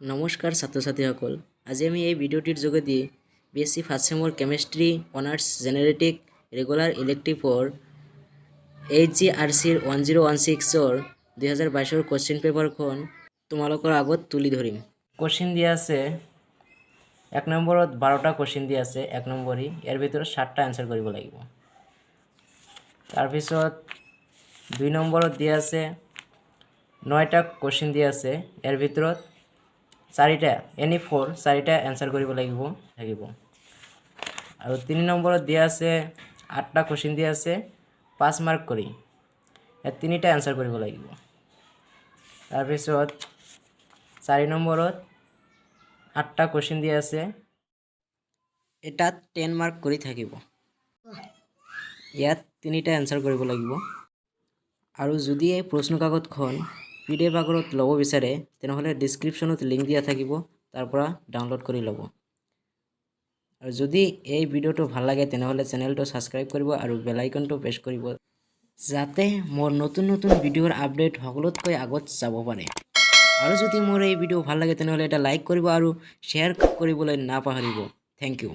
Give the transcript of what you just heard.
নমস্কাৰ ছাত্ৰ ছাত্ৰীসকল আজি আমি এই ভিডিঅ'টিৰ যোগেদি বিএসসি ফাৰ্ষ্ট চেমৰ কেমিষ্ট্ৰি অনাৰ্ছ জেনেৰেটিক ৰেগুলাৰ ইলেক্টিভৰ HGRCৰ 1016ৰ 2022ৰ কোশ্চিন পেপাৰখন তোমালোকৰ আগত তুলি ধৰিম। কোশ্চিন দিয়া আছে 1 নম্বৰত 12টা কোশ্চিন দিয়া আছে 1 নম্বৰী, ইয়াৰ ভিতৰত 7টা আনসাৰ কৰিব লাগিব। তাৰপিছত 2 নম্বৰত দিয়া আছে 9টা কোশ্চিন দিয়া আছে, ইয়াৰ ভিতৰত 4টা এনি 4টা আনসাৰ কৰিব লাগিব। আৰু 3 নম্বৰত দিয়া আছে 8টা কোশ্চিন দিয়া আছে 5 মাৰ্ক কৰি, ইয়াত 3টা আনসাৰ কৰিব লাগিব। তাৰপিছত 4 নম্বৰত 8টা কোশ্চিন দিয়া আছে, এটাত 10 মাৰ্ক কৰি থাকিব, ইয়াত 3টা আনসাৰ কৰিব লাগিব। আৰু যদি এই প্ৰশ্ন কাকতখন PDF আকাৰত ল'ব বিচাৰে তেনেহ'লে ডেসক্ৰিপশ্যনত লিংক দিয়া থাকিব, তাৰ পৰা ডাউনলোড কৰি ল'ব। আৰু যদি এই ভিডিঅ'টো ভাল লাগে তেনেহ'লে চেনেলটো সাবস্ক্ৰাইব কৰিব আৰু বেল আইকনটো প্ৰেছ কৰিব, যাতে মোৰ নতুন নতুন ভিডিঅ'ৰ আপডেট সকলোতকৈ আগত যাব পাৰে। আৰু যদি মোৰ এই ভিডিঅ' ভাল লাগে তেনেহ'লে এটা লাইক কৰিব আৰু শ্বেয়াৰ কৰিবলৈ নাপাহৰিব। Thank U.